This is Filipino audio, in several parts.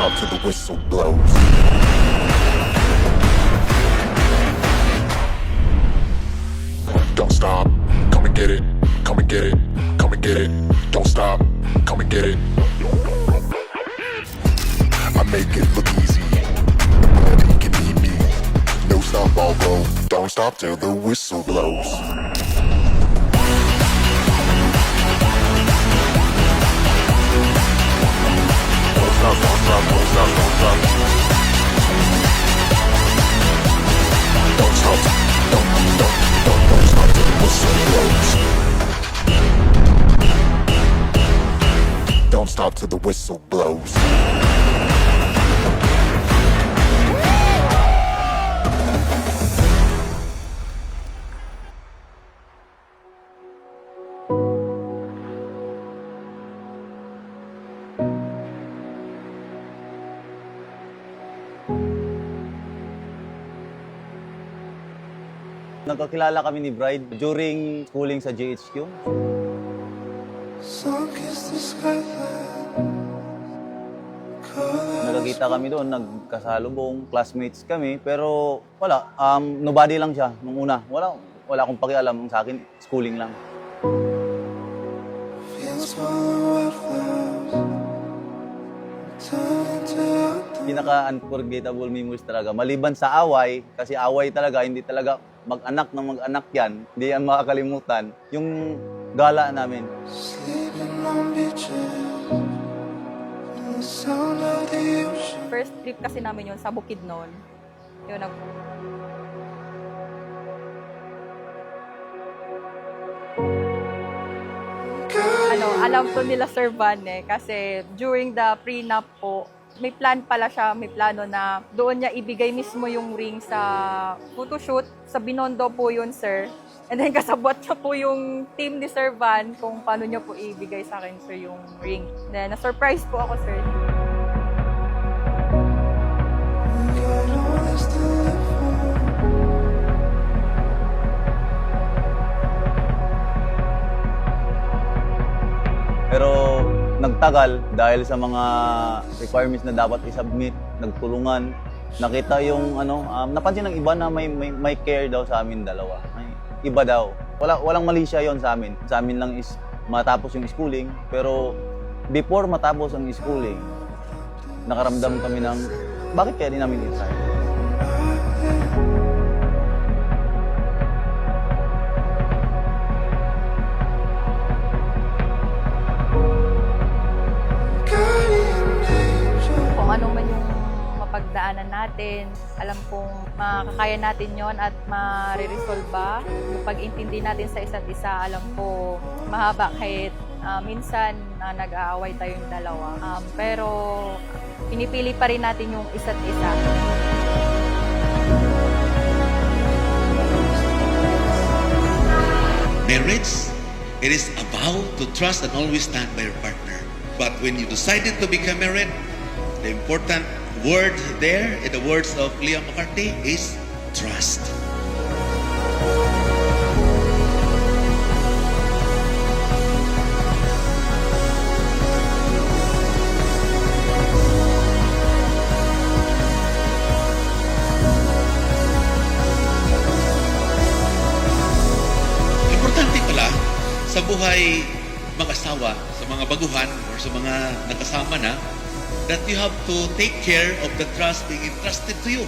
stop till the whistle blows. Don't stop, come and get it, come and get it, come and get it. Don't stop, come and get it. I make it look easy, nobody can beat me. No stop, I'll go. Don't stop till the whistle blows. Don't stop, don't stop, don't stop, don't stop. Don't stop, don't stop till the whistle blows. Don't stop till the whistle blows. Nagkakilala kami ni Bride during schooling sa JHQ. Nagkakita kami doon, nagkasalubong, classmates kami, pero wala, nobody lang siya nung una. Wala akong pakialam sa akin, schooling lang. Pinaka-unforgettable memories talaga. Maliban sa away, kasi away talaga, hindi talaga mag-anak ng mag-anak yan. Hindi yan makakalimutan. Yung gala namin. First trip kasi namin yun sa Bukidnon. Yun, alam ko nila Sir Van kasi during the prenup po, may plan pala siya, may plano na doon niya ibigay mismo yung ring sa photoshoot. Sa Binondo po yun, sir. And then kasabot niya po yung team ni Sir Van kung paano niya po ibigay sa akin, sir, yung ring. Then na-surprise po ako, sir. Pero nagtagal dahil sa mga requirements na dapat i-submit, nagtulungan. Nakita yung napansin ng iba na may care daw sa amin dalawa. May iba daw. Walang mali siya yon sa amin. Sa amin lang is matapos yung schooling, pero before matapos ang schooling, nakaramdam kami ng bakit kaya di namin i-try? Kung ano man yung mapagdaanan natin, alam kong makakaya natin yon at mariresolba. Yung pag-intindi natin sa isa't isa, alam ko mahaba kahit minsan nag-aaway tayong dalawa. Pero pinipili pa rin natin yung isa't isa. Marriage, it is a vow to trust and always stand by your partner. But when you decided to become married, the important word there, in the words of Liam McCarthy, is trust. Importante pala sa buhay mag-asawa, sa mga baguhan, or sa mga nakasama na, that you have to take care of the trust being entrusted to you.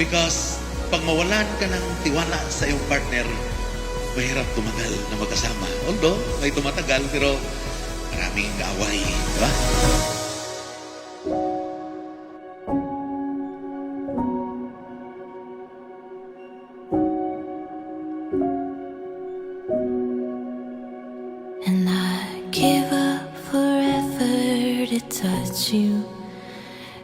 Because pag mawalan ka ng tiwala sa iyong partner, mahirap tumagal na magkasama. Although, may tumatagal, pero maraming away. Di ba? And I give up forever to touch you,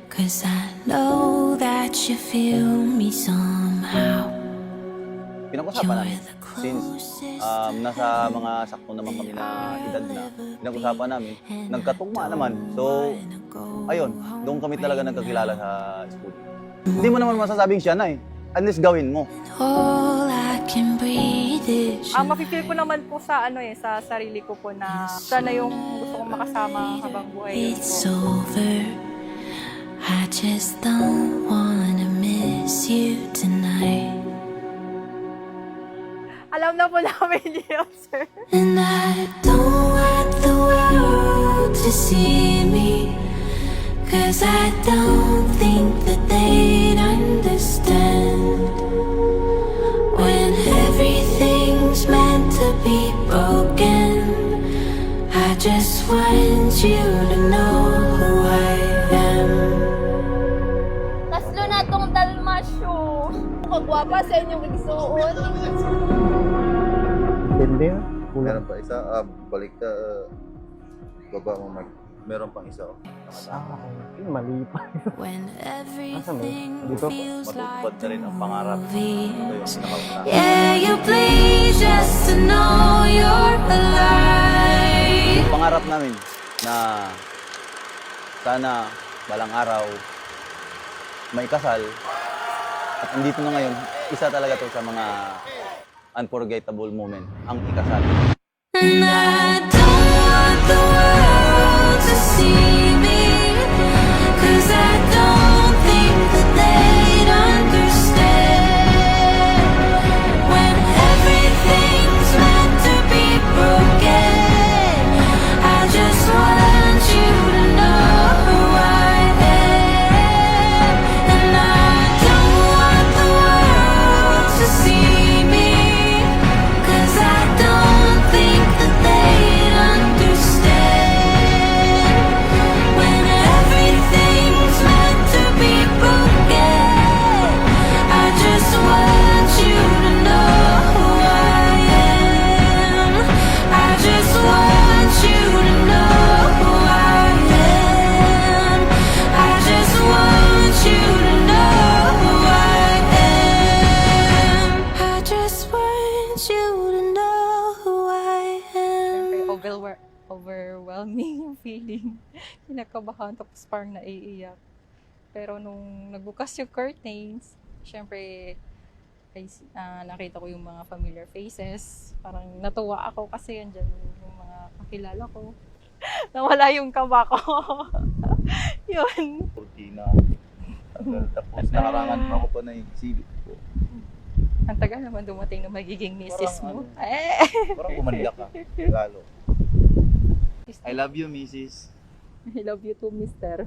'cause I know that you feel me somehow. Pinag-usapan namin. Since nasa mga sakto naman kami na edad na, pinag-usapan namin, nagkatugma naman. So, ayun, doon kami talaga nagkakilala sa school. Hindi mo naman masasabing siya na eh. Unless gawin mo. All I can breathe is Mapipil ko naman po sa sa sarili ko po na sana yung gusto kong makasama habang buhay. it's over. I just don't wanna miss you tonight. Alam na po namin yun, sir. And I don't want the world to see me, 'cause I don't think that they'd understand when everything's meant to be broken. I just want you to know who I am. Taslo na tong dalmasyo. Kagwapa sa inyong igsuon. Hindi ah. Meron pa isa, balik ka, baba mo mag. Meron pang isa. Mali pa. When Asan ba? everything Dito? feels Matutupad like na rin ang pangarap. Ito movie. yung pinakauna. Yeah, you please just to know you're alive. Pangarap namin na sana balang araw may kasal at andito na ngayon, isa talaga to sa mga unforgettable moment, ang ikasal. And I don't want the world to see me, 'cause I don't think that they'd understand when everything's meant to be broken. I just want you to know who I am. And I don't want the world to see me, 'cause I don't think that they'd understand when everything's meant to be broken. I just want you to know who I am. I just want you to know who I am. I just want you to know who I am. I just want you to know who I am. Siyempre, overwhelming yung feeling. Kinakabahan, tapos parang naiiyak. Pero nung nagbukas yung curtains, syempre, nakita ko yung mga familiar faces. Parang natuwa ako kasi andyan yung mga kakilala ko. Nawala yung kaba ko. Yun. Cortina. Tapos nakarangan pa ako pa na exhibit ko. Ang tagal naman dumating na magiging misis mo. Parang Parang Eh! umanila ka. Regalo. I love you, Mrs. I love you too, mister.